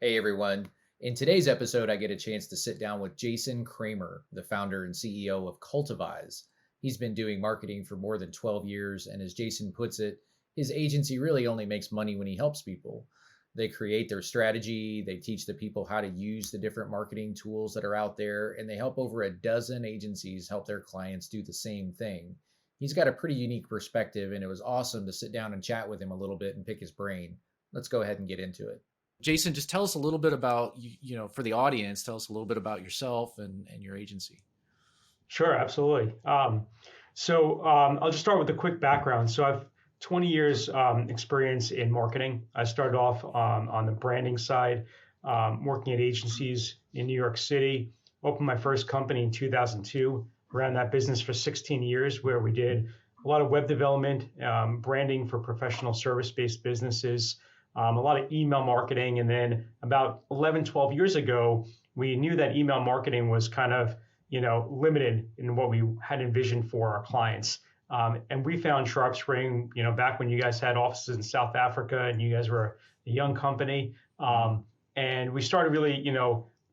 Hey everyone. In today's episode, I get a chance to sit down with Jason Kramer, the founder and CEO of Cultivize. He's been doing marketing for more than 12 years, and as Jason puts it, his agency really only makes money when he helps people. They create their strategy, they teach the people how to use the different marketing tools that are out there, and they help over a dozen agencies help their clients do the same thing. He's got a pretty unique perspective, and it was awesome to sit down and chat with him a little bit and pick his brain. Let's go ahead and get into it. Jason, just tell us a little bit about, for the audience, tell us a little bit about yourself and your agency. Sure, absolutely. I'll just start with a quick background. So I've 20 years experience in marketing. I started off on the branding side, working at agencies in New York City. Opened my first company in 2002. Ran that business for 16 years, where we did a lot of web development, branding for professional service-based businesses, a lot of email marketing. And then about 11, 12 years ago, we knew that email marketing was kind of limited in what we had envisioned for our clients. And we found SharpSpring, back when you guys had offices in South Africa and you guys were a young company. And we started really,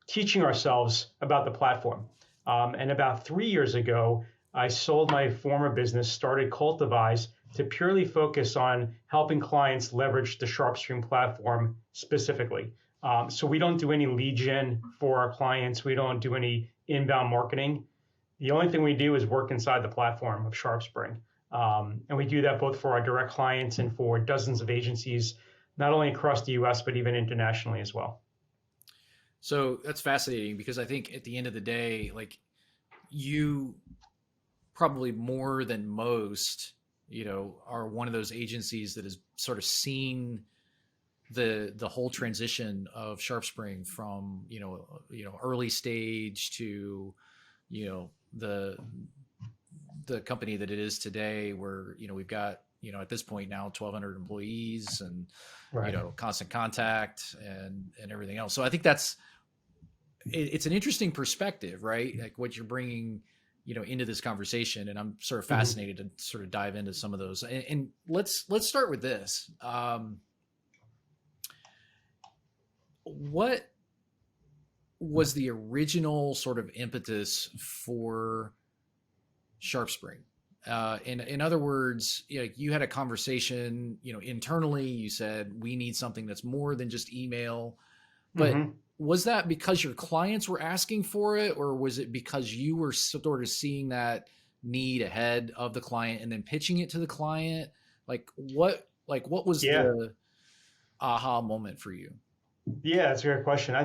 teaching ourselves about the platform. And about 3 years ago, I sold my former business, started Cultivize, to purely focus on helping clients leverage the SharpStream platform specifically. So we don't do any lead gen for our clients. We don't do any inbound marketing. The only thing we do is work inside the platform of SharpSpring. And we do that both for our direct clients and for dozens of agencies, not only across the US, but even internationally as well. So that's fascinating because I think at the end of the day, like you probably more than most, are one of those agencies that has sort of seen the whole transition of SharpSpring from early stage to the company that it is today, where we've got at this point now 1,200 employees and Right. constant contact and everything else. So I think it's an interesting perspective, right? Like what you're bringing into this conversation, and I'm sort of fascinated to sort of dive into some of those. And let's start with this. What was the original sort of impetus for SharpSpring? In other words, you had a conversation, internally. You said we need something that's more than just email, but Mm-hmm. was that because your clients were asking for it, or was it because you were sort of seeing that need ahead of the client and then pitching it to the client? What was Yeah. the aha moment for you? Yeah, that's a great question.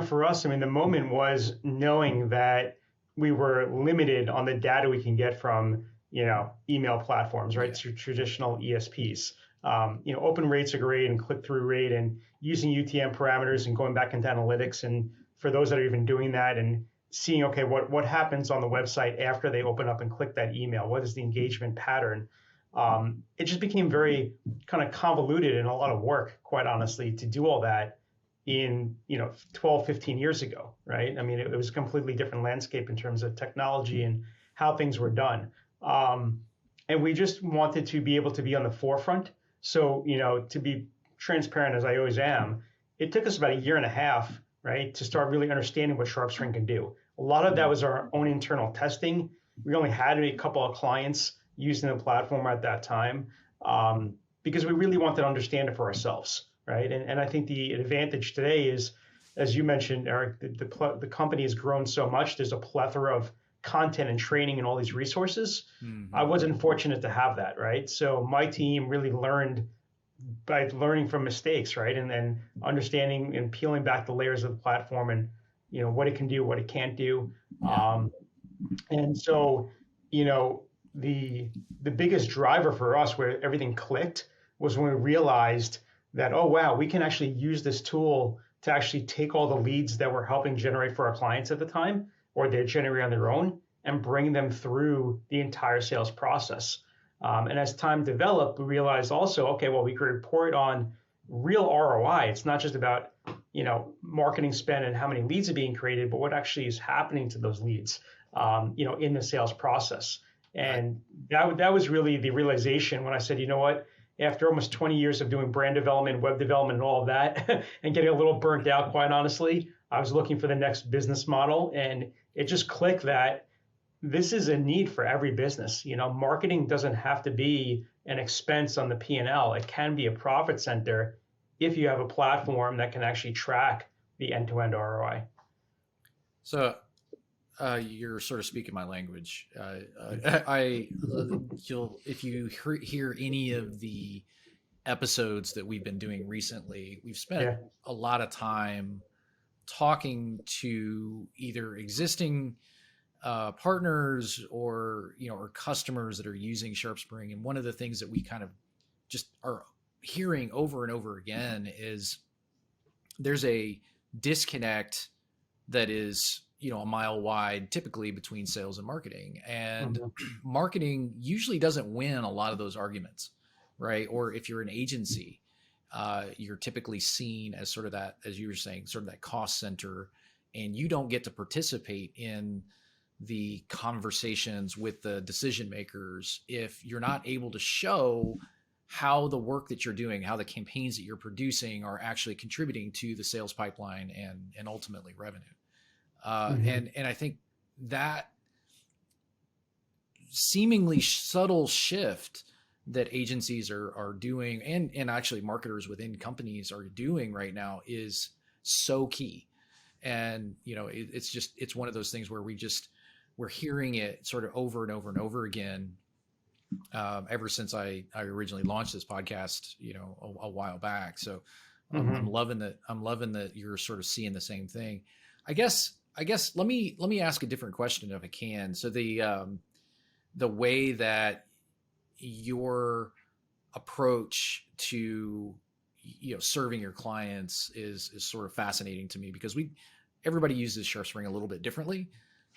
For us, I mean, the moment was knowing that we were limited on the data we can get from, email platforms, right? Yeah. Through traditional ESPs. Open rates are great and click-through rate and using UTM parameters and going back into analytics. And for those that are even doing that and seeing, okay, what happens on the website after they open up and click that email? What is the engagement pattern? It just became very kind of convoluted and a lot of work, quite honestly, to do all that in 12, 15 years ago, right? I mean, it was a completely different landscape in terms of technology and how things were done. And we just wanted to be able to be on the forefront. So, to be transparent as I always am, it took us about a year and a half, right, to start really understanding what SharpString can do. A lot of that was our own internal testing. We only had a couple of clients using the platform at that time, because we really wanted to understand it for ourselves. Right. And I think the advantage today is, as you mentioned, Eric, the company has grown so much. There's a plethora of content and training and all these resources. Mm-hmm. I wasn't fortunate to have that. Right. So my team really learned by learning from mistakes. Right. And then understanding and peeling back the layers of the platform and, what it can do, what it can't do. Yeah. And so, you know, the biggest driver for us where everything clicked was when we realized that, oh, wow, we can actually use this tool to actually take all the leads that we're helping generate for our clients at the time, or they're generating on their own, and bring them through the entire sales process. And as time developed, we realized also, okay, well, we could report on real ROI. It's not just about, marketing spend and how many leads are being created, but what actually is happening to those leads, in the sales process. And that was really the realization when I said, you know what, after almost 20 years of doing brand development, web development, and all of that, and getting a little burnt out, quite honestly, I was looking for the next business model, and it just clicked that this is a need for every business. Marketing doesn't have to be an expense on the P&L. It can be a profit center if you have a platform that can actually track the end-to-end ROI. So you're sort of speaking my language. If you hear any of the episodes that we've been doing recently, we've spent a lot of time talking to either existing partners or customers that are using SharpSpring. And one of the things that we kind of just are hearing over and over again is there's a disconnect that is a mile wide typically between sales and marketing, and marketing usually doesn't win a lot of those arguments, right? Or if you're an agency, you're typically seen as sort of that, as you were saying, sort of that cost center, and you don't get to participate in the conversations with the decision makers if you're not able to show how the work that you're doing, how the campaigns that you're producing are actually contributing to the sales pipeline and ultimately revenue. And I think that seemingly subtle shift that agencies are doing and actually marketers within companies are doing right now is so key. And, it's one of those things where we're hearing it sort of over and over and over again. Ever since I originally launched this podcast, a while back. So I'm loving that. I'm loving that you're sort of seeing the same thing. I guess let me ask a different question if I can. So the way that your approach to serving your clients is sort of fascinating to me, because everybody uses SharpSpring a little bit differently.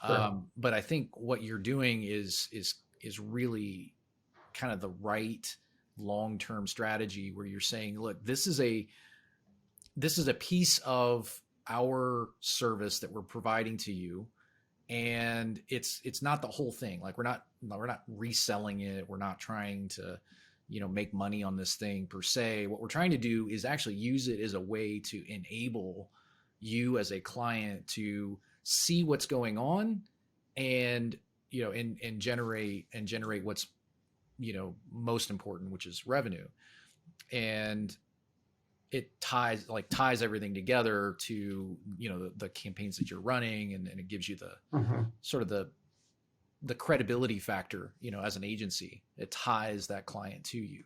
Sure. But I think what you're doing is really kind of the right long-term strategy, where you're saying, look, this is a piece of our service that we're providing to you, and it's not the whole thing. Like we're not reselling it. We're not trying to make money on this thing per se. What we're trying to do is actually use it as a way to enable you as a client to see what's going on and and generate what's most important, which is revenue. And it ties everything together to the campaigns that you're running, and it gives you the sort of the credibility factor as an agency. It ties that client to you.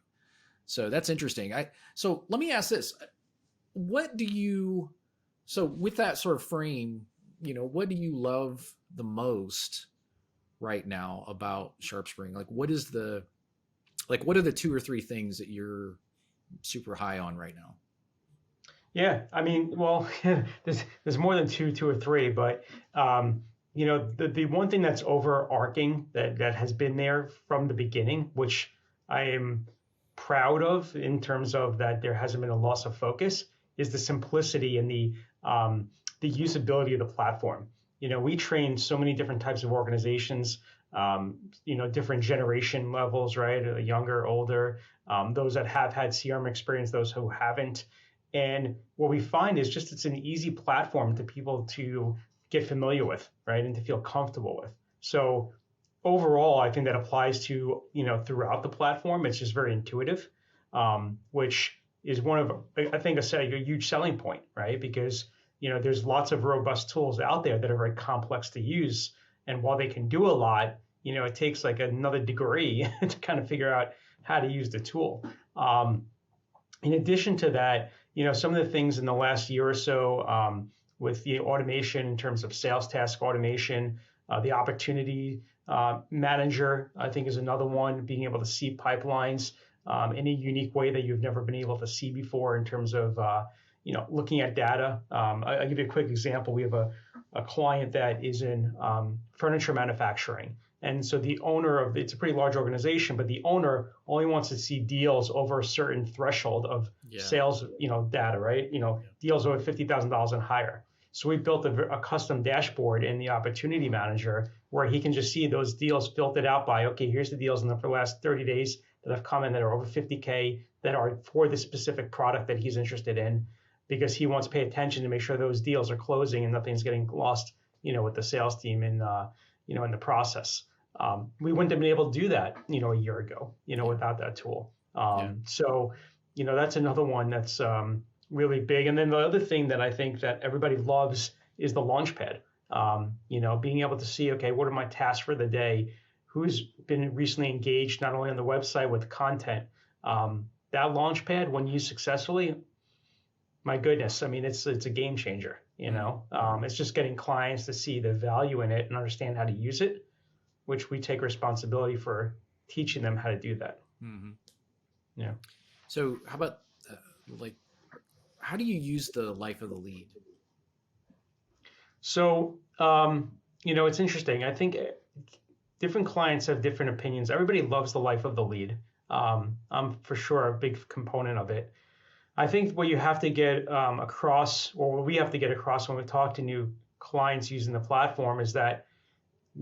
So that's interesting. So let me ask this: so with that sort of frame, what do you love the most right now about SharpSpring? What are the 2 or 3 things that you're super high on right now? Yeah, I mean, well, there's more than two or three, but the one thing that's overarching that has been there from the beginning, which I am proud of in terms of that there hasn't been a loss of focus, is the simplicity and the usability of the platform. We train so many different types of organizations, different generation levels, right? Younger, older, those that have had CRM experience, those who haven't. And what we find is just it's an easy platform to people to get familiar with, right? And to feel comfortable with. So overall, I think that applies to, throughout the platform. It's just very intuitive, which is one of, I think, a huge selling point, right? Because, there's lots of robust tools out there that are very complex to use. And while they can do a lot, it takes like another degree to kind of figure out how to use the tool. In addition to that, some of the things in the last year or so with the automation in terms of sales task automation, the opportunity manager, I think, is another one, being able to see pipelines in a unique way that you've never been able to see before in terms of, looking at data. I'll give you a quick example. We have a client that is in furniture manufacturing. And so the owner of, it's a pretty large organization, but the owner only wants to see deals over a certain threshold of sales, data, right? Deals over $50,000 and higher. So we built a custom dashboard in the opportunity manager where he can just see those deals filtered out by, okay, here's the deals for the last 30 days that have come in that are over 50K that are for the specific product that he's interested in, because he wants to pay attention to make sure those deals are closing and nothing's getting lost, with the sales team in the process. We wouldn't have been able to do that, a year ago, without that tool. So, that's another one that's really big. And then the other thing that I think that everybody loves is the Launchpad. Being able to see, okay, what are my tasks for the day? Who's been recently engaged not only on the website with content. That Launchpad, when used successfully, my goodness, I mean, it's a game changer. It's just getting clients to see the value in it and understand how to use it, which we take responsibility for teaching them how to do that. Mm-hmm. Yeah. So how about how do you use the life of the lead? So, it's interesting. I think different clients have different opinions. Everybody loves the life of the lead. I'm for sure a big component of it. I think what you have to get across, or what we have to get across when we talk to new clients using the platform, is that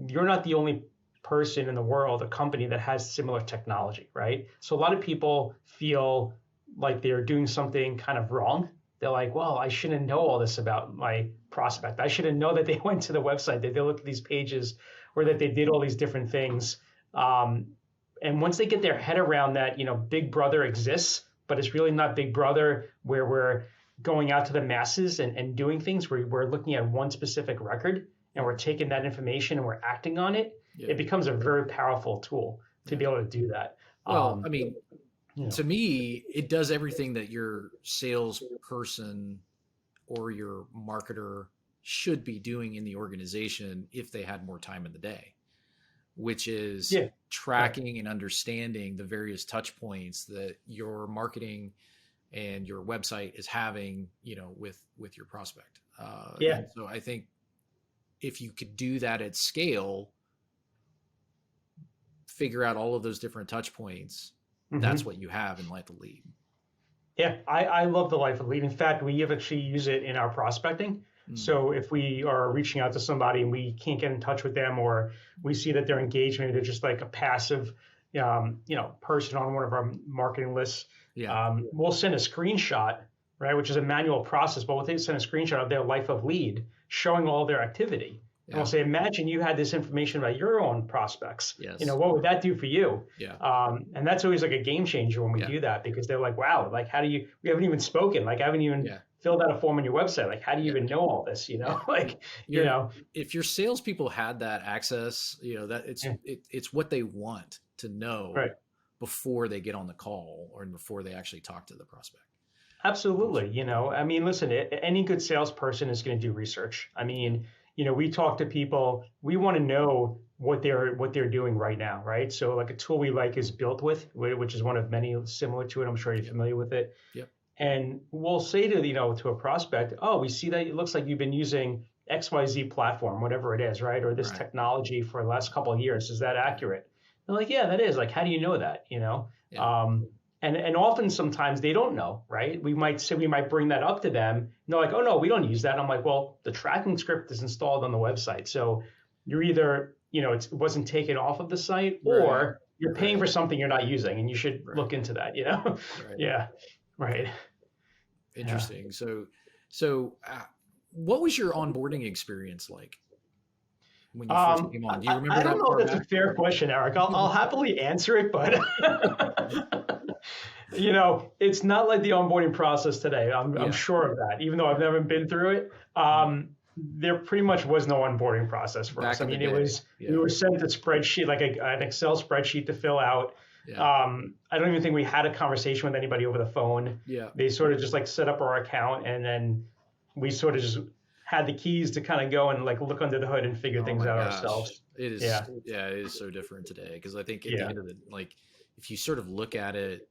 you're not the only person in the world, a company that has similar technology, right? So a lot of people feel like they're doing something kind of wrong. They're like, well, I shouldn't know all this about my prospect. I shouldn't know that they went to the website, that they looked at these pages, or that they did all these different things. And once they get their head around that, Big Brother exists, but it's really not Big Brother where we're going out to the masses and doing things, where we're looking at one specific record and we're taking that information and we're acting on it. It becomes a very powerful tool to be able to do that. Well, I mean, to me, it does everything that your salesperson or your marketer should be doing in the organization if they had more time in the day, which is tracking and understanding the various touch points that your marketing and your website is having, with your prospect. And so I think if you could do that at scale, figure out all of those different touch points, that's what you have in Life of Lead. Yeah, I love the Life of Lead. In fact, we have actually use it in our prospecting. So if we are reaching out to somebody and we can't get in touch with them, or we see that they're engaged, maybe they're just like a passive, person on one of our marketing lists, we'll send a screenshot, right, which is a manual process, but we'll send a screenshot of their Life of Lead showing all their activity. And we'll say, imagine you had this information about your own prospects. What would that do for you? And that's always like a game changer when we do that, because they're like, wow, like, we haven't even spoken. Like, I haven't even filled out a form on your website. Like, how do you even know all this? If your salespeople had that access, that it's what they want to know before they get on the call or before they actually talk to the prospect. Absolutely. I mean, listen, any good salesperson is going to do research. I mean, we talk to people, we want to know what they're doing right now, right? So like a tool we like is Built With, which is one of many similar to it. I'm sure you're familiar with it. Yep. And we'll say to a prospect, oh, we see that it looks like you've been using XYZ platform, whatever it is, right? Or this technology for the last couple of years. Is that accurate? They're like, yeah, that is. Like, how do you know that? And often sometimes they don't know, right? We might bring that up to them. And they're like, oh, no, we don't use that. I'm like, well, the tracking script is installed on the website. So you're either, it wasn't taken off of the site, or you're paying for something you're not using, and you should look into that, Yeah. Right. Interesting. So what was your onboarding experience like when you first came on? Do you remember I don't know if that's back? A fair question, Eric. I'll happily answer it, but it's not like the onboarding process today. I'm sure of that, even though I've never been through it. There pretty much was no onboarding process for us. I mean, it was, we were sent a spreadsheet, like an Excel spreadsheet to fill out. I don't even think we had a conversation with anybody over the phone. They sort of just like set up our account, and then we sort of just had the keys to kind of go and like look under the hood and figure things out ourselves. It is. It is so different today, because I think at the end of if you sort of look at it,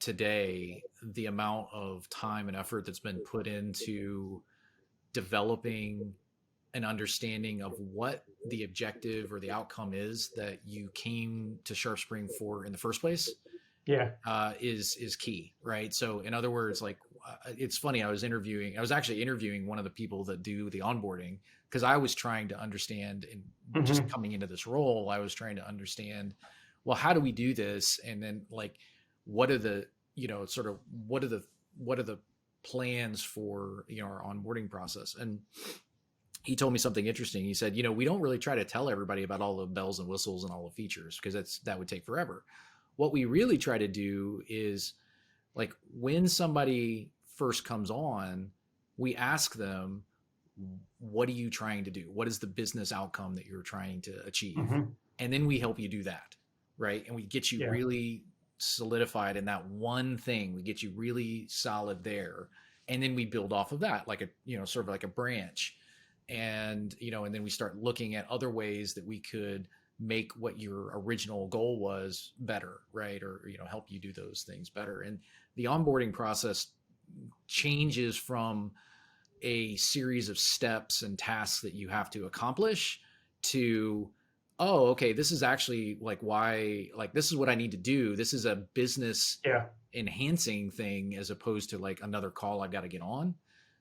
today, the amount of time and effort that's been put into developing an understanding of what the objective or the outcome is that you came to SharpSpring for in the first place is key, right? So in other words, it's funny, I was actually interviewing one of the people that do the onboarding, because I was trying to understand, and just coming into this role, I was trying to understand well, how do we do this? And then like, what are the, sort of what are the plans for, our onboarding process? And he told me something interesting. He said, we don't really try to tell everybody about all the bells and whistles and all the features because that would take forever. What we really try to do is like when somebody first comes on, we ask them, what are you trying to do? What is the business outcome that you're trying to achieve? Hmm. And then we help you do that. Right. And we get you Yeah. really solidified in that one thing. We get you really solid there. And then we build off of that, like sort of like a branch. And, and then we start looking at other ways that we could make what your original goal was better. Right. Or, help you do those things better. And the onboarding process changes from a series of steps and tasks that you have to accomplish to, oh, okay, this is actually like why, like, this is what I need to do. This is a business Yeah. enhancing thing as opposed to like another call I've got to get on,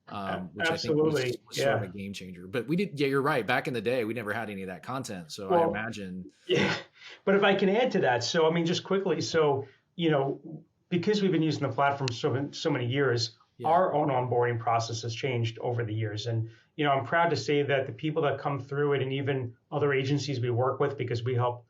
which I think Absolutely. was sort of Yeah. a game changer. But yeah, you're right. Back in the day, we never had any of that content. So I Well, imagine. yeah. But if I can add to that, so I mean, just quickly, so you know, because we've been using the platform so many years, Yeah. our own onboarding process has changed over the years, and I'm proud to say that the people that come through it, and even other agencies we work with, because we help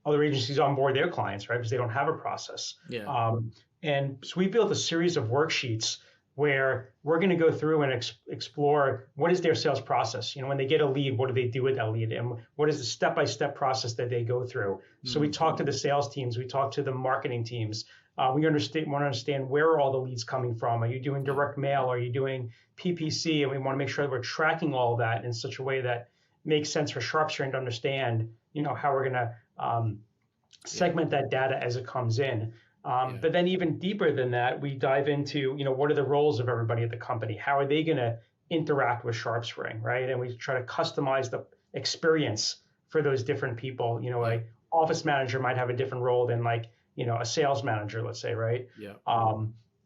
other agencies onboard their clients, right? Because they don't have a process. Yeah. And so we built a series of worksheets where we're going to go through and explore what is their sales process. When they get a lead, what do they do with that lead, and what is the step-by-step process that they go through. So we talk to the sales teams, we talk to the marketing teams. We want to understand where are all the leads coming from. Are you doing direct mail? Are you doing PPC? And we want to make sure that we're tracking all of that in such a way that makes sense for SharpString to understand, how we're going to segment that data as it comes in. But then even deeper than that, we dive into, what are the roles of everybody at the company? How are they going to interact with SharpSpring, right? And we try to customize the experience for those different people. A office manager might have a different role than like, a sales manager, let's say, right? Yeah.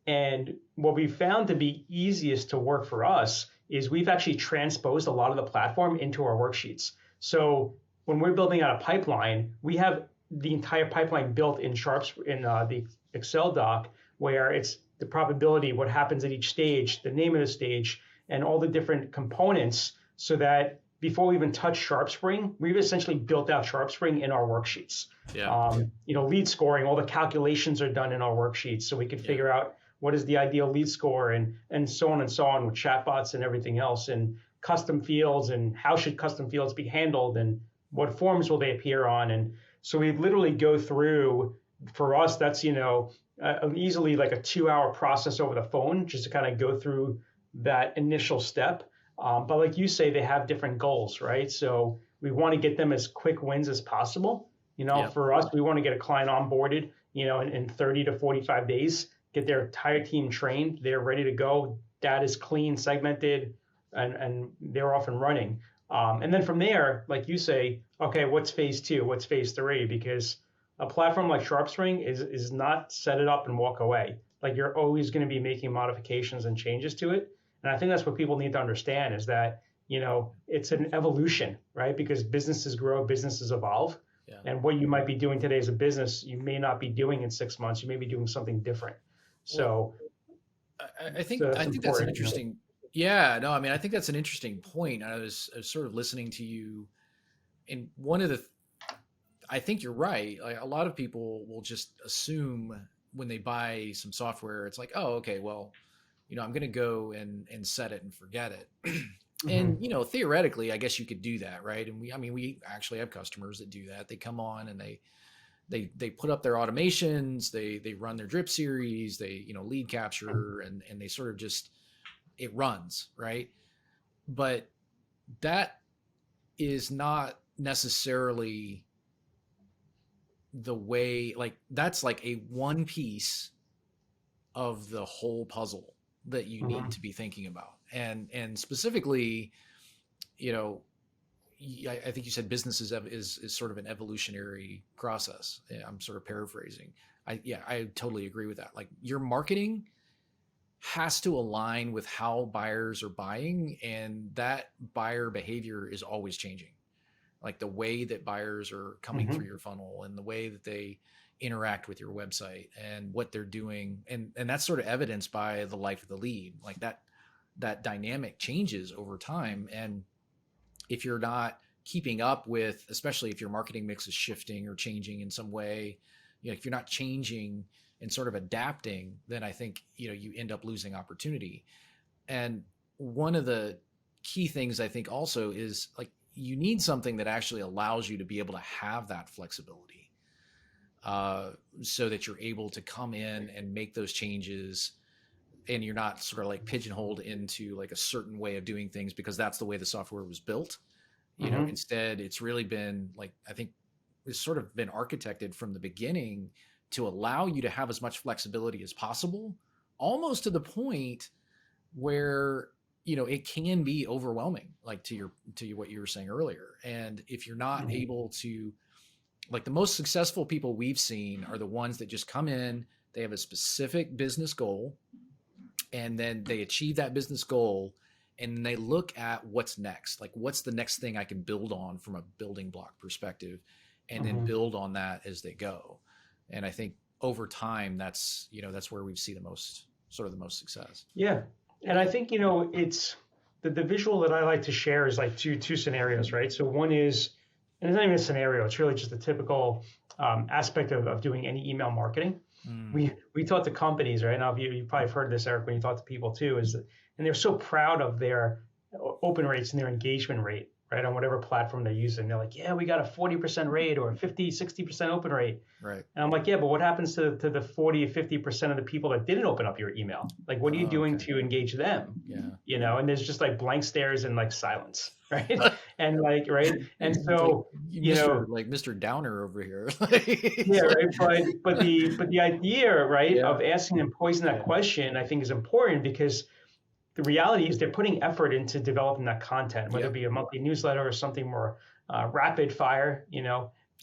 And what we found to be easiest to work for us is we've actually transposed a lot of the platform into our worksheets. So when we're building out a pipeline, we have the entire pipeline built in the Excel doc, where it's the probability, what happens at each stage, the name of the stage, and all the different components, so that before we even touch SharpSpring, we've essentially built out SharpSpring in our worksheets. Yeah. Lead scoring, all the calculations are done in our worksheets, so we can figure out what is the ideal lead score, and so on with chatbots and everything else, and custom fields, and how should custom fields be handled, and what forms will they appear on. And so we literally go through, for us, that's, easily like a 2-hour process over the phone, just to kind of go through that initial step. But like you say, they have different goals, right? So we want to get them as quick wins as possible. For us, we want to get a client onboarded, in 30 to 45 days, get their entire team trained. They're ready to go. Data's clean, segmented, and they're off and running. And then from there, like you say, okay, what's phase 2? What's phase 3? Because a platform like SharpSpring is not set it up and walk away. Like, you're always going to be making modifications and changes to it. And I think that's what people need to understand, is that, it's an evolution, right? Because businesses grow, businesses evolve. Yeah. And what you might be doing today as a business, you may not be doing in 6 months. You may be doing something different. So I think that's an interesting. Yeah, no, I mean, I think that's an interesting point. I was sort of listening to you, and I think you're right. Like, a lot of people will just assume when they buy some software, it's like, oh, okay, well, I'm going to go and set it and forget it. And, theoretically, I guess you could do that, right? And we actually have customers that do that. They come on and they put up their automations, they run their drip series, they, lead capture, and they sort of just, it runs, right? But that is not necessarily the way, like, that's like a one piece of the whole puzzle that you need to be thinking about. And specifically, I think you said business is sort of an evolutionary process. I'm sort of paraphrasing. I totally agree with that. Like, your marketing has to align with how buyers are buying, and that buyer behavior is always changing. like the way that buyers are coming through your funnel and the way that they interact with your website and what they're doing. And that's sort of evidenced by the life of the lead. Like that dynamic changes over time. And if you're not keeping up with, especially if your marketing mix is shifting or changing in some way, if you're not changing and sort of adapting, then I think, you end up losing opportunity. And one of the key things I think also is like, you need something that actually allows you to be able to have that flexibility, so that you're able to come in and make those changes, and you're not sort of like pigeonholed into like a certain way of doing things because that's the way the software was built. Instead, it's really been like, I think it's sort of been architected from the beginning to allow you to have as much flexibility as possible, almost to the point where, it can be overwhelming, like to what you were saying earlier. And if you're not able to, like, the most successful people we've seen are the ones that just come in, they have a specific business goal, and then they achieve that business goal, and they look at what's next. Like, what's the next thing I can build on from a building block perspective, and then build on that as they go. And I think over time, that's where we see the most success. Yeah. And I think, it's the visual that I like to share is like two scenarios, right? So one is, and it's not even a scenario, it's really just a typical aspect of doing any email marketing. We taught to companies, right? Now, you probably have heard this, Eric, when you talk to people too, is that, and they're so proud of their open rates and their engagement rate, right? On whatever platform they're using. They're like, yeah, we got a 40% rate or a 50, 60% open rate. Right. And I'm like, yeah, but what happens to the 40, 50% of the people that didn't open up your email? Like, what are you doing to engage them? Yeah. And there's just like blank stares and like silence, right? And like, right. And so, like Mr. Downer over here. Yeah, right. But the idea, right, of asking them poison that question, I think is important, because the reality is they're putting effort into developing that content, whether it be a monthly newsletter or something more rapid fire,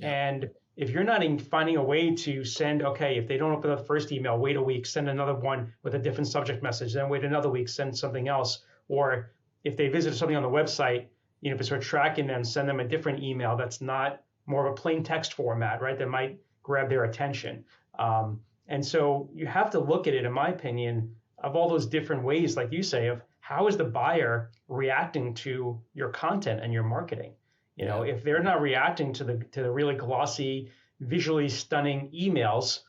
and if you're not finding a way to send, okay, if they don't open up the first email, wait a week, send another one with a different subject message, then wait another week, send something else. Or if they visit something on the website, if it's sort of tracking them, send them a different email that's not more of a plain text format, right? That might grab their attention. And so you have to look at it, in my opinion, of all those different ways, like you say, of how is the buyer reacting to your content and your marketing. If they're not reacting to the really glossy, visually stunning emails,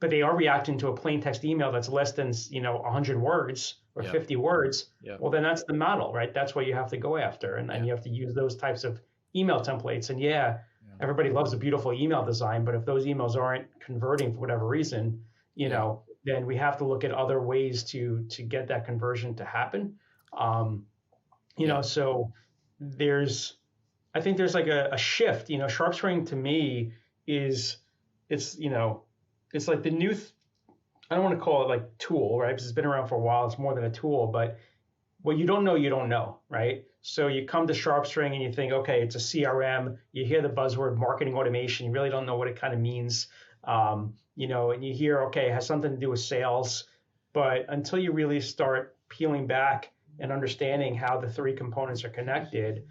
but they are reacting to a plain text email that's less than 100 words or 50 words, well, then that's the model, right? That's what you have to go after, and you have to use those types of email templates. And everybody loves a beautiful email design, but if those emails aren't converting for whatever reason, then we have to look at other ways to get that conversion to happen. So I think there's like a shift. Sharp spraying to me it's like the new, I don't want to call it like tool, right? Because it's been around for a while. It's more than a tool, but what you don't know, right? So you come to SharpString and you think, okay, it's a CRM. You hear the buzzword marketing automation. You really don't know what it kind of means. And you hear, okay, it has something to do with sales. But until you really start peeling back and understanding how the three components are connected,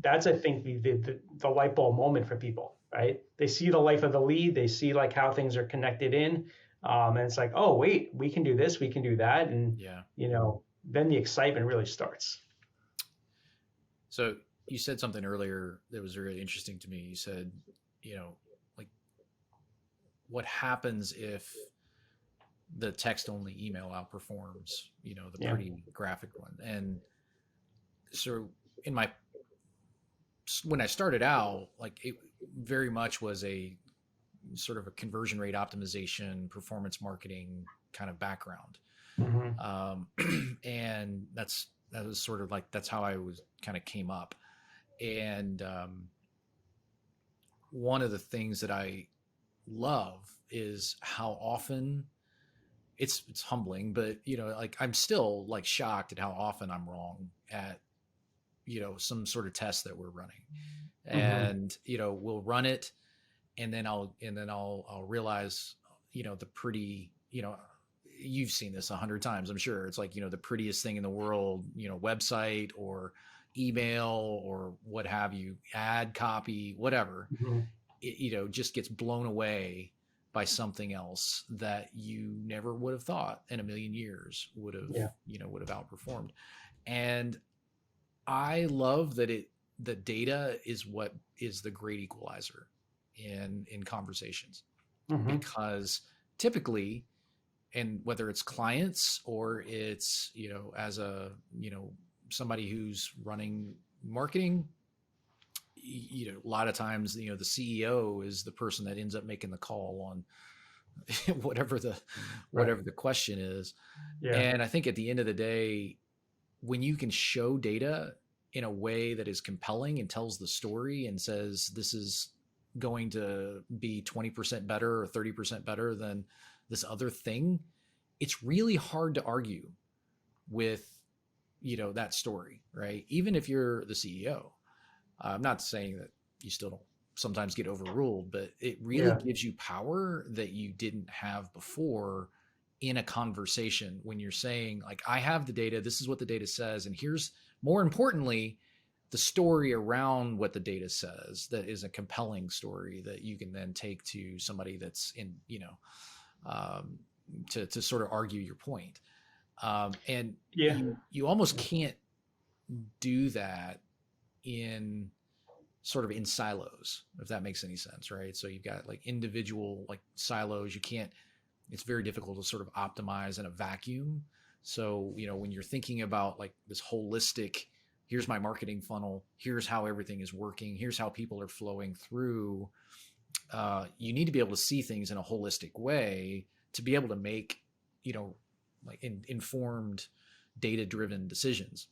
that's, I think, the light bulb moment for people, right? They see the life of the lead. They see like how things are connected in. And it's like, oh, wait, we can do this, we can do that. And, then the excitement really starts. So you said something earlier that was really interesting to me. You said, like, what happens if the text only email outperforms, the pretty graphic one? And so when I started out, like, it very much was a sort of a conversion rate optimization, performance marketing kind of background. And that was sort of like, that's how I was kind of came up. And one of the things that I love is how often it's humbling, but like, I'm still like shocked at how often I'm wrong at some sort of test that we're running. And we'll run it, and then I'll realize the pretty, you've seen this 100 times, I'm sure. It's like, the prettiest thing in the world, website, or email or what have you, ad copy, whatever, Mm-hmm. it just gets blown away by something else that you never would have thought in a million years would have, Yeah. would have outperformed. And I love that data is what is the great equalizer in conversations, Mm-hmm. because typically, and whether it's clients or it's, as a, somebody who's running marketing, a lot of times, the CEO is the person that ends up making the call on whatever the Right. whatever the question is. Yeah. And I think at the end of the day, when you can show data in a way that is compelling and tells the story and says this is going to be 20% better or 30% better than this other thing, it's really hard to argue with, that story, right? Even if you're the CEO. I'm not saying that you still don't sometimes get overruled, but it really Yeah. gives you power that you didn't have before in a conversation when you're saying, like, I have the data, this is what the data says, and here's, more importantly, the story around what the data says that is a compelling story that you can then take to somebody that's in, to sort of argue your point. And Yeah. you almost can't do that in sort of in silos, if that makes any sense, right? So you've got like individual like silos. You can't, it's very difficult to sort of optimize in a vacuum. So, when you're thinking about like this holistic, here's my marketing funnel, here's how everything is working, here's how people are flowing through, you need to be able to see things in a holistic way to be able to make, like informed, data-driven decisions.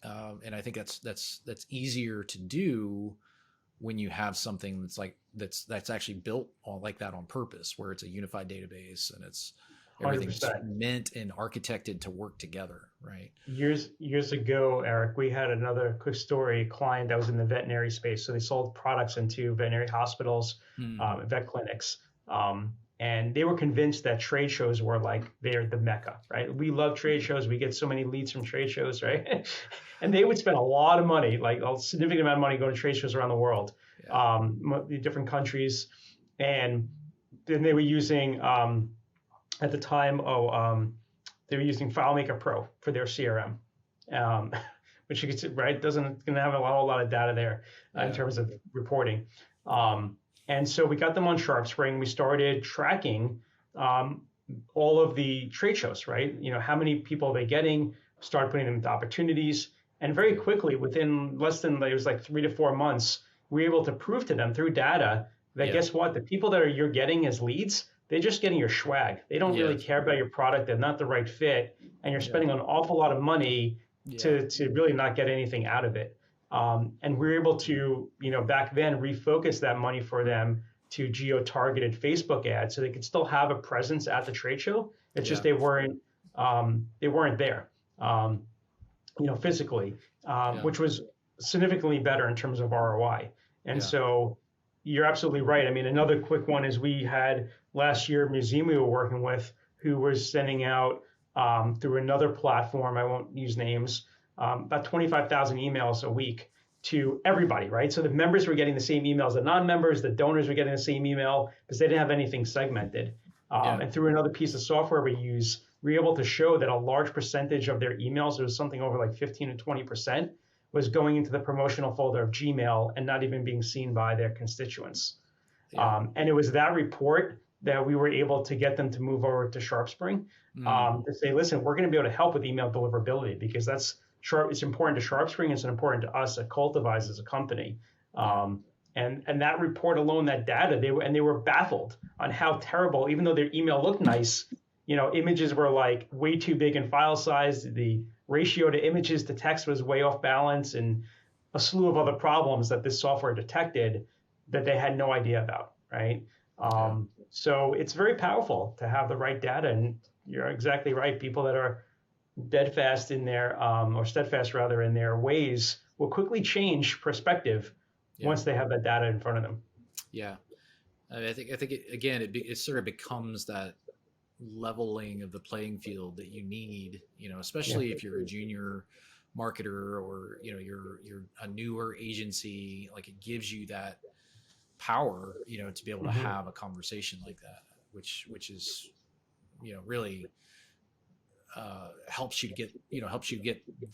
And I think that's easier to do when you have something that's actually built on like that on purpose, where it's a unified database and it's everything's 100%. meant and architected to work together, right? Years ago, Eric, we had another quick story client that was in the veterinary space. So they sold products into veterinary hospitals, Mm. vet clinics, and they were convinced that trade shows were like they're the mecca, right? We love trade shows. We get so many leads from trade shows, right? And they would spend a lot of money, like a significant amount of money, going to trade shows around the world, Yeah. different countries, and then they were using at the time, they were using FileMaker Pro for their CRM, um, which you could see, right, doesn't gonna have a whole lot of data there in Yeah. terms of reporting. And so we got them on SharpSpring. We started tracking all of the trade shows, right? How many people are they getting? Start putting them into opportunities, and very quickly, within less than, it was like 3 to 4 months, we were able to prove to them through data that Yeah. guess what? The people that you're getting as leads, they're just getting your swag. They don't really Yes. care about your product. They're not the right fit, and you're Yeah. spending an awful lot of money Yeah. to really not get anything out of it. And we were able to, back then refocus that money for them to geo-targeted Facebook ads, so they could still have a presence at the trade show. It's just Yeah. they weren't there, physically, Yeah. which was significantly better in terms of ROI. And Yeah. so you're absolutely right. I mean, another quick one is we had last year a museum we were working with who was sending out through another platform, I won't use names, about 25,000 emails a week to everybody, right? So the members were getting the same emails, the non-members, the donors were getting the same email because they didn't have anything segmented. Yeah. And through another piece of software we use, we were able to show that a large percentage of their emails, it was something over like 15 to 20%, was going into the promotional folder of Gmail and not even being seen by their constituents. Yeah. And it was that report that we were able to get them to move over to SharpSpring, Mm. to say, listen, we're going to be able to help with email deliverability because it's important to SharpSpring, it's important to us at Cultivize as a company. And that report alone, that data, they were baffled on how terrible, even though their email looked nice, images were like way too big in file size. The ratio to images to text was way off balance, and a slew of other problems that this software detected that they had no idea about, right? Yeah. So it's very powerful to have the right data, and you're exactly right. People that are steadfast in their or steadfast rather in their ways will quickly change perspective Yeah. once they have that data in front of them. Yeah. I think again, it sort of becomes that leveling of the playing field that you need, especially if you're a junior marketer, or you're a newer agency, like it gives you that power, to be able to Hmm. have a conversation like that, which is really helps you get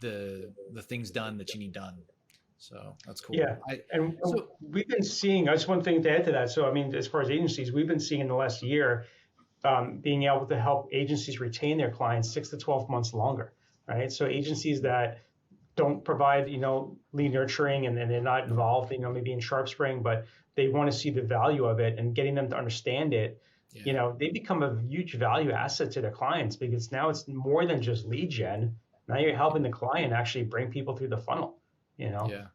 the things done that you need done. So that's cool. Yeah. I And so we've been seeing, just one thing to add to that. So, I mean, as far as agencies, we've been seeing in the last year, being able to help agencies retain their clients 6 to 12 months longer, right? So agencies that don't provide, lead nurturing, and they're not involved, maybe in sharp spraying, but they want to see the value of it and getting them to understand it. yeah, They become a huge value asset to their clients because now it's more than just lead gen. Now you're helping the client actually bring people through the funnel, you know, yeah,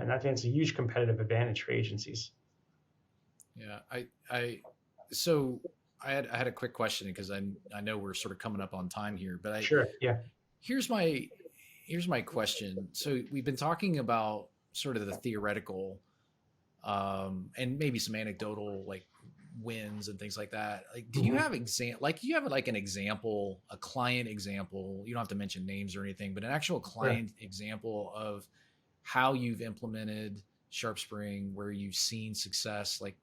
and I think it's a huge competitive advantage for agencies. yeah. I so I had a quick question, because I know we're sort of coming up on time here, but Sure. Yeah. here's my here's my question. So we've been talking about sort of the theoretical, and maybe some anecdotal, like wins and things like that. Like, do you Hmm. have like an example, a client example? You don't have to mention names or anything, but an actual Sure. client example of how you've implemented Sharp Spring, where you've seen success. Like,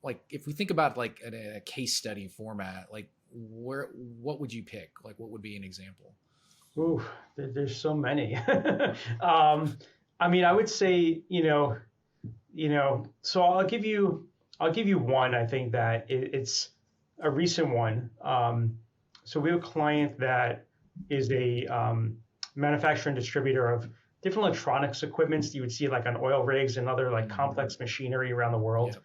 like if we think about like a case study format, like what would you pick? Like, what would be an example? Ooh, there's so many. um, I mean, I would say, so I'll give you one. I think that it's a recent one. So we have a client that is a manufacturer and distributor of different electronics equipments that you would see like on oil rigs and other like Mm, complex machinery around the world. yep.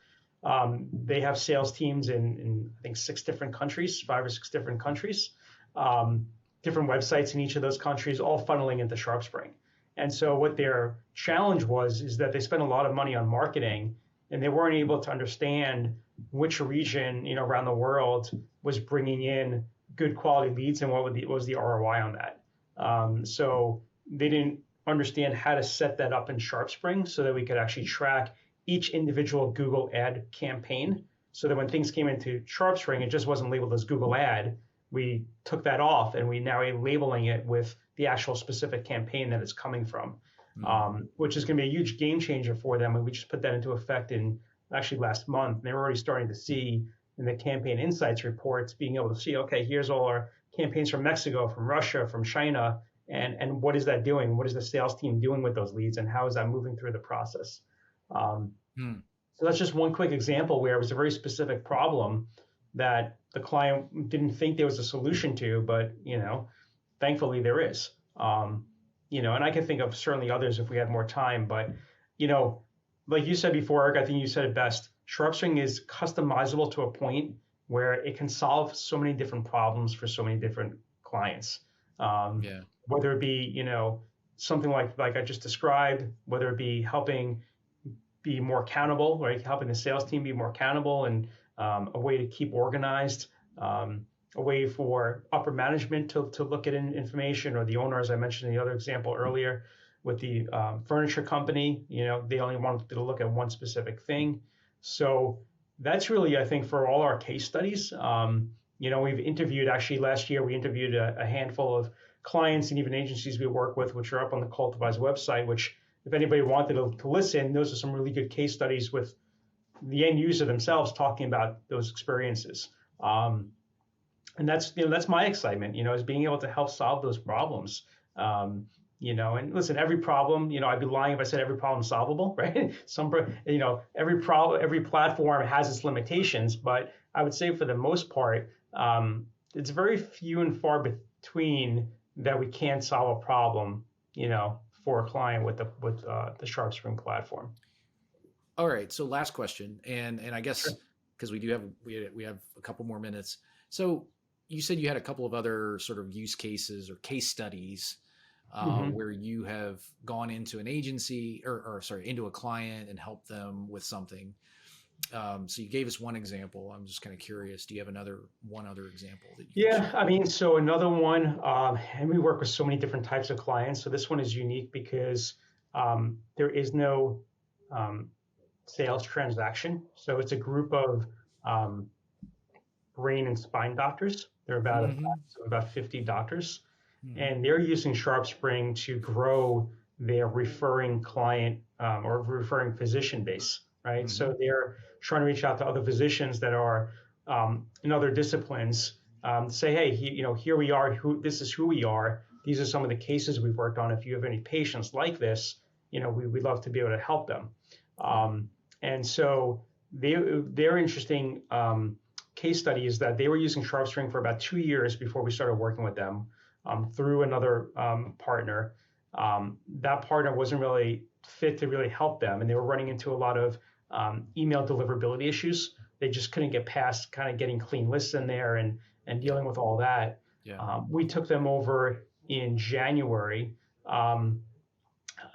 They have sales teams in I think 6 different countries, 5 or 6 different countries. Um, Different websites in each of those countries, all funneling into SharpSpring. And so what their challenge was is that they spent a lot of money on marketing, and they weren't able to understand which region, around the world was bringing in good quality leads and what was the ROI on that. So they didn't understand how to set that up in SharpSpring so that we could actually track each individual Google ad campaign. So that when things came into SharpSpring, it just wasn't labeled as Google ad. We took that off and we now are labeling it with the actual specific campaign that it's coming from, Mm, which is going to be a huge game changer for them. And we just put that into effect in actually last month. And they're already starting to see in the campaign insights reports, being able to see, okay, here's all our campaigns from Mexico, from Russia, from China, and what is that doing? What is the sales team doing with those leads, and how is that moving through the process? Um, mm, so that's just one quick example where it was a very specific problem that the client didn't think there was a solution to, but thankfully there is. And I can think of certainly others if we had more time, but you know, like you said before, Eric, I think you said it best. SharpString is customizable to a point where it can solve so many different problems for so many different clients. Um, yeah. Whether it be, something like I just described, whether it be helping be more accountable, right? Helping the sales team be more accountable, and a way to keep organized, a way for upper management to look at information, or the owner, as I mentioned in the other example earlier, with the furniture company, they only wanted to look at one specific thing. So that's really, I think, for all our case studies. We've interviewed, actually last year, we interviewed a handful of clients and even agencies we work with, which are up on the Cultivize website, which if anybody wanted to listen, those are some really good case studies with the end user themselves talking about those experiences. Um, and that's my excitement, is being able to help solve those problems. And listen, every problem, I'd be lying if I said every problem is solvable, right? Every problem, every platform has its limitations, but I would say for the most part, it's very few and far between that we can't solve a problem, for a client with the SharpSpring platform. All right. So last question, and I guess, Sure. because we have a couple more minutes. So you said you had a couple of other sort of use cases or case studies, Hmm. where you have gone into an agency, or sorry, into a client and helped them with something. So you gave us one example. I'm just kind of curious. Do you have one other example that you can Yeah, share? I mean, so another one, and we work with so many different types of clients. So this one is unique because there is no um, sales transaction. So it's a group of um, brain and spine doctors. They're about Hmm. so about 50 doctors, Hmm. and they're using SharpSpring to grow their referring client or referring physician base, right? Hmm. So they're trying to reach out to other physicians that are in other disciplines, say, hey, here we are. This is who we are. These are some of the cases we've worked on. If you have any patients like this, we'd love to be able to help them. Yeah. And so their interesting case study is that they were using SharpString for about 2 years before we started working with them through another partner. That partner wasn't really fit to really help them, and they were running into a lot of email deliverability issues. They just couldn't get past kind of getting clean lists in there and Yeah. dealing with all that. Yeah. We took them over in January. Um,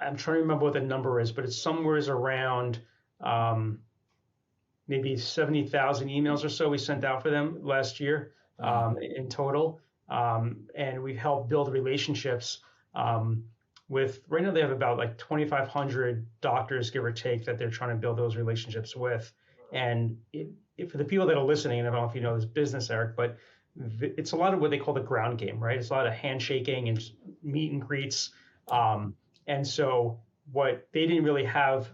I'm trying to remember what the number is, but it's somewhere around um, maybe 70,000 emails or so we sent out for them last year Mm. in total. And we've helped build relationships with, right now they have about like 2,500 doctors, give or take, that they're trying to build those relationships with. And for the people that are listening, and I don't know if you know this business, Eric, but it's a lot of what they call the ground game, right? It's a lot of handshaking and meet and greets. Um, and so what they didn't really have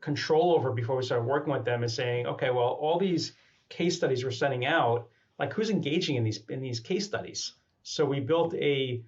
control over before we started working with them is saying, okay, well, all these case studies we're sending out, like who's engaging in these case studies? So we built a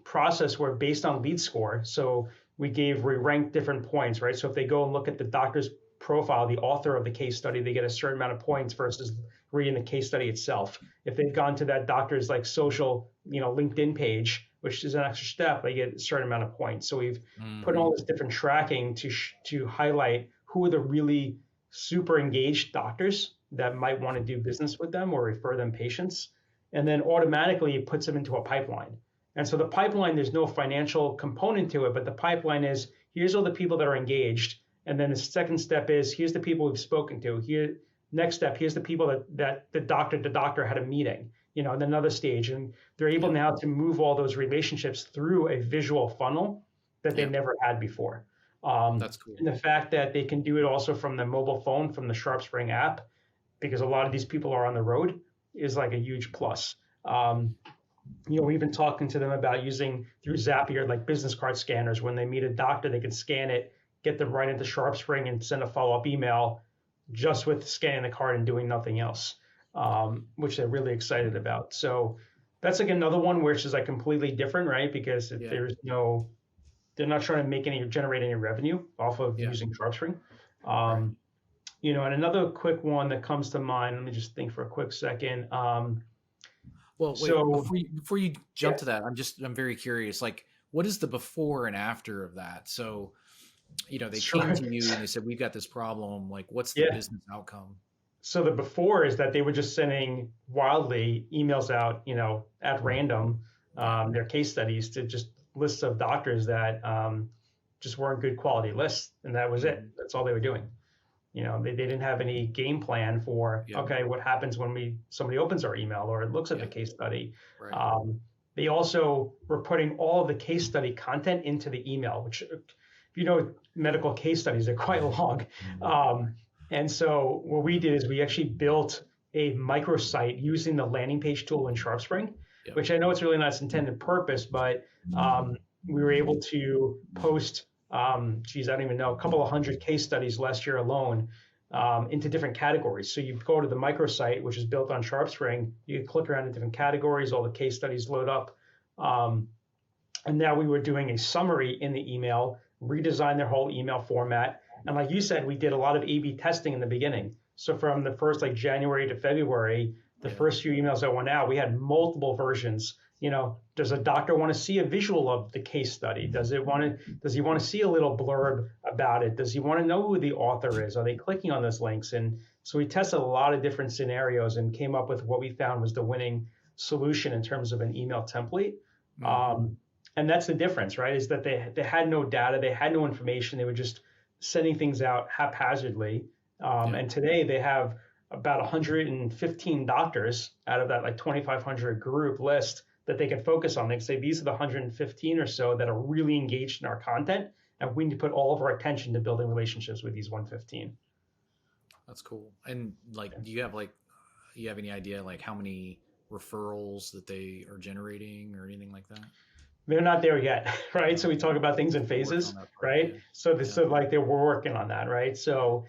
process where based on lead score, so we ranked different points, right? So if they go and look at the doctor's profile, the author of the case study, they get a certain amount of points versus reading the case study itself. If they've gone to that doctor's like social, LinkedIn page, which is an extra step, they get a certain amount of points. So we've put Hmm. all this different tracking to highlight who are the really super engaged doctors that might want to do business with them or refer them patients. And then automatically it puts them into a pipeline. And so the pipeline, there's no financial component to it, but the pipeline is here's all the people that are engaged. And then the second step is here's the people we've spoken to. Here, next step, here's the people that the doctor had a meeting, in another stage. And they're able Yeah. now to move all those relationships through a visual funnel that they Yeah. never had before. That's cool. And the fact that they can do it also from the mobile phone, from the SharpSpring app, because a lot of these people are on the road, is like a huge plus. We've been talking to them about using through Zapier like business card scanners. When they meet a doctor, they can scan it, get them right into SharpSpring, and send a follow-up email just with scanning the card and doing nothing else, which they're really excited about. So that's like another one which is like completely different, right? Because if Yeah. they're not trying to generate any revenue off of Yeah. using SharpSpring. Right. And another quick one that comes to mind. Let me just think for a quick second. Well, wait, So before you jump yeah, to that, I'm very curious. Like, what is the before and after of that? So, they came sure. to you and they said, "We've got this problem." Like, what's the Yeah. business outcome? So the before is that they were just sending wildly emails out, at random, Yeah. their case studies to just lists of doctors that just weren't good quality lists, and that was it. Hmm. That's all they were doing. They didn't have any game plan for, Yeah. okay, what happens when somebody opens our email or looks at the Yeah. case study. Right. Um, they also were putting all of the case study content into the email, which, if medical case studies are quite long. And so what we did is we actually built a microsite using the landing page tool in SharpSpring, Yeah. which I know it's really not its intended purpose, but we were able to post, geez, I don't even know, a couple of hundred case studies last year alone into different categories. So you go to the microsite, which is built on SharpSpring, you can click around in different categories, all the case studies load up. And now we were doing a summary in the email, redesign their whole email format. And like you said, we did a lot of A/B testing in the beginning. So from the first like January to February, the Yeah. first few emails that went out, we had multiple versions. Does a doctor want to see a visual of the case study? Does he want to see a little blurb about it? Does he want to know who the author is? Are they clicking on those links? And so we tested a lot of different scenarios and came up with what we found was the winning solution in terms of an email template. Hmm. And that's the difference, right? Is that they had no data, they had no information, they were just sending things out haphazardly. Yeah. And today they have about 115 doctors out of that like 2,500 group list that they can focus on. They can say these are the 115 or so that are really engaged in our content, and we need to put all of our attention to building relationships with these 115. That's cool. And like, do you have any idea like how many referrals that they are generating or anything like that? They're not there yet, right? So we talk about things in Still working phases, on that part. right? Yeah. So Yeah. like we're working on that, right? So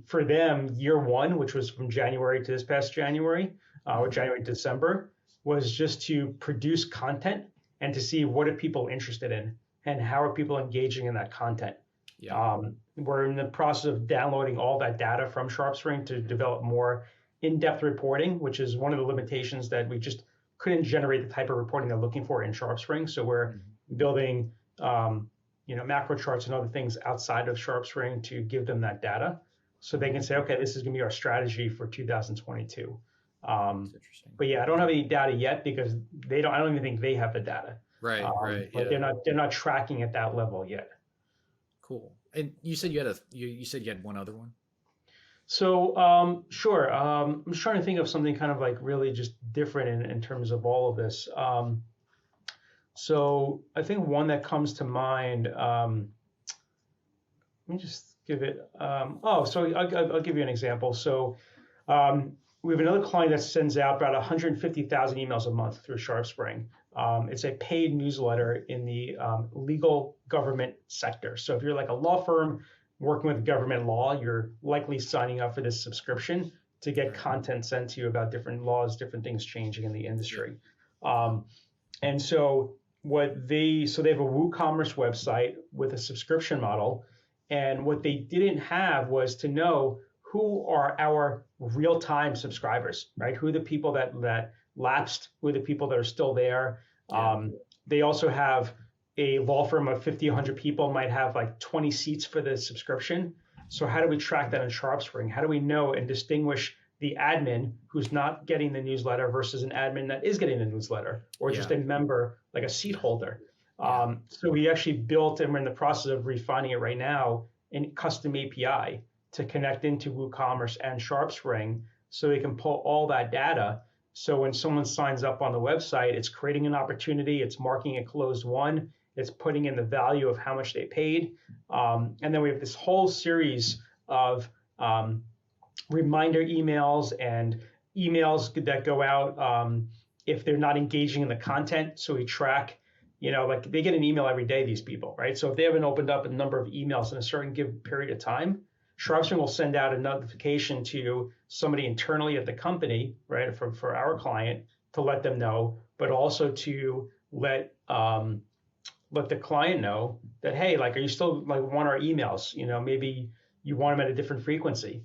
for them, year one, which was from January to this past January, or Mhm. January to December, was just to produce content and to see what are people interested in and how are people engaging in that content. Yeah. We're in the process of downloading all that data from SharpSpring to develop more in-depth reporting, which is one of the limitations that we just couldn't generate the type of reporting they're looking for in SharpSpring. So we're Mhm. building, macro charts and other things outside of SharpSpring to give them that data, so they can say, okay, this is going to be our strategy for 2022. That's interesting. But yeah, I don't have any data yet because they don't. I don't even think they have the data. Right. Right. Like Yeah. they're not tracking at that level yet. Cool. And you said you said you had one other one. So, sure. I'm just trying to think of something kind of like really just different in terms of all of this. So I think one that comes to mind, let me just give it, so I'll give you an example. So we have another client that sends out about 150,000 emails a month through SharpSpring. It's a paid newsletter in the legal government sector. So if you're like a law firm working with government law, you're likely signing up for this subscription to get Right. content sent to you about different laws, different things changing in the industry. Yeah. And so so they have a WooCommerce website with a subscription model. And what they didn't have was to know who are our real-time subscribers, right? Who are the people that lapsed, who are the people that are still there. Yeah. They also have a law firm of 50, 100 people might have like 20 seats for the subscription. So how do we track that in SharpSpring? How do we know and distinguish the admin who's not getting the newsletter versus an admin that is getting the newsletter, or just Yeah. a member, like a seat holder? Yeah. So we actually built, and we're in the process of refining it right now, a custom API to connect into WooCommerce and SharpSpring so we can pull all that data. So when someone signs up on the website, it's creating an opportunity, it's marking it closed won, it's putting in the value of how much they paid. And then we have this whole series of reminder emails and emails that go out if they're not engaging in the content. So we track, like they get an email every day, these people, right? So if they haven't opened up a number of emails in a certain given period of time, SharpStream will send out a notification to somebody internally at the company, right, for our client to let them know, but also to let the client know that, hey, like, are you still like want our emails? Maybe you want them at a different frequency.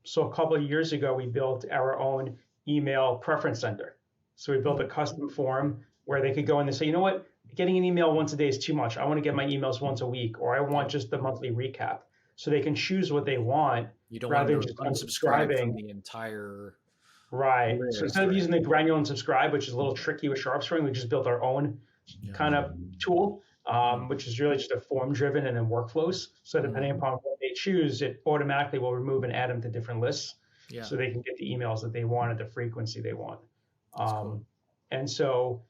So a couple of years ago, we built our own email preference center. So we built a custom form where they could go in and say, you know what, getting an email once a day is too much. I want to get my emails once a week, or I want just the monthly recap. So they can choose what they want You don't want rather them than to just unsubscribe unsubscribing. from the entire Right. So list, instead of right? using the granular and subscribe, which is a little tricky with SharpString, we just built our own Yeah. kind of tool, Mm. which is really just a form driven and then workflows. So depending upon what they choose, it automatically will remove and add them to different lists Yeah. so they can get the emails that they want at the frequency they want. That's cool. And so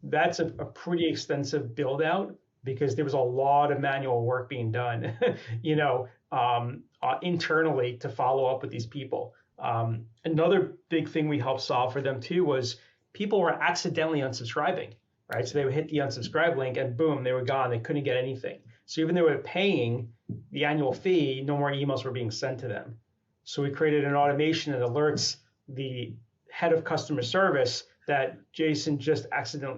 that's a pretty extensive build out because there was a lot of manual work being done, internally to follow up with these people. Another big thing we helped solve for them too was people were accidentally unsubscribing, right? So they would hit the unsubscribe link and boom, they were gone. They couldn't get anything. So even though they were paying the annual fee, no more emails were being sent to them. So we created an automation that alerts the head of customer service that Jason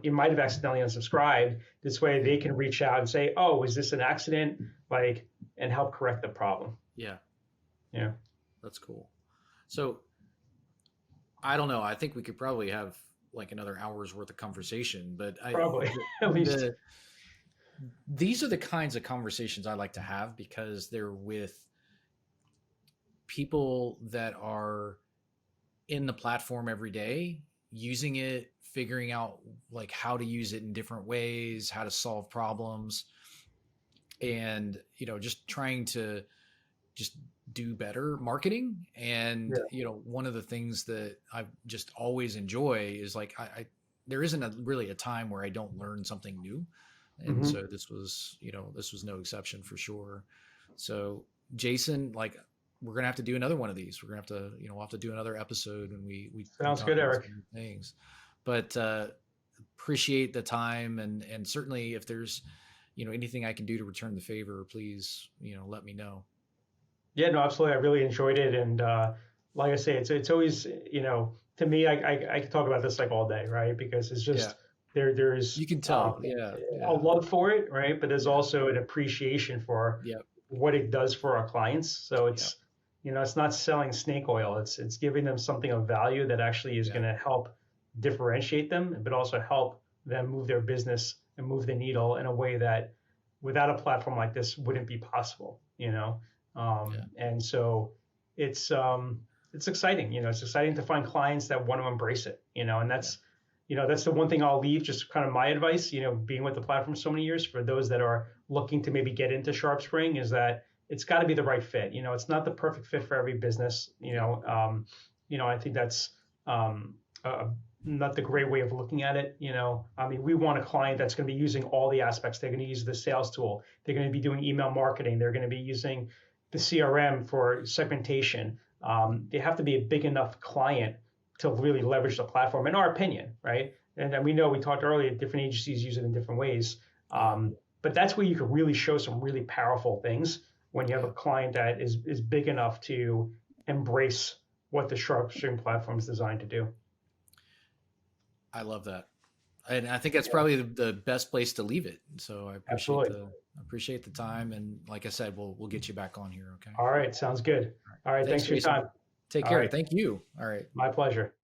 you might have accidentally unsubscribed. This way they can reach out and say, oh, is this an accident? And help correct the problem. Yeah. Yeah. That's cool. So I don't know. I think we could probably have like another hour's worth of conversation, but Probably, at least. These are the kinds of conversations I like to have because they're with people that are in the platform every day, using it, figuring out like how to use it in different ways, how to solve problems, and just trying to just do better marketing. And one of the things that I just always enjoy is like there isn't really a time where I don't learn something new. And so this was no exception for sure. So Jason, like, we're gonna have to do another one of these. We're gonna have to, we'll have to do another episode when we Sounds talk good, about Eric. some new things. But appreciate the time, and certainly if there's anything I can do to return the favor, please let me know. Yeah, no, absolutely. I really enjoyed it, and like I say, it's always to me, I could talk about this like all day, right? Because it's Yeah, just there's you can tell. Yeah, a yeah, love for it, right? But there's yeah, also an appreciation for yeah, what it does for our clients. So yeah, it's not selling snake oil. It's giving them something of value that actually is yeah, going to help differentiate them, but also help them move their business and move the needle in a way that without a platform like this wouldn't be possible. yeah, And so it's exciting. It's exciting to find clients that want to embrace it. And yeah, that's the one thing I'll leave, just kind of my advice, being with the platform so many years for those that are looking to maybe get into Sharp Spring is that it's got to be the right fit. It's not the perfect fit for every business. I think that's uh, not the great way of looking at it. I mean, we want a client that's going to be using all the aspects. They're going to use the sales tool. They're going to be doing email marketing. They're going to be using the CRM for segmentation. They have to be a big enough client to really leverage the platform, in our opinion, right? And we know we talked earlier, different agencies use it in different ways. yeah, But that's where you can really show some really powerful things when you have yeah. a client that is big enough to embrace what the SharpStream platform is designed to do. I love that. And I think that's Yeah, probably the best place to leave it. So absolutely. I appreciate the time, and like I said, we'll get you back on here. Okay. All right, sounds good. All right. All right, Thanks, thanks for your Jason. time. Take All care. right, Thank you. All right. my pleasure.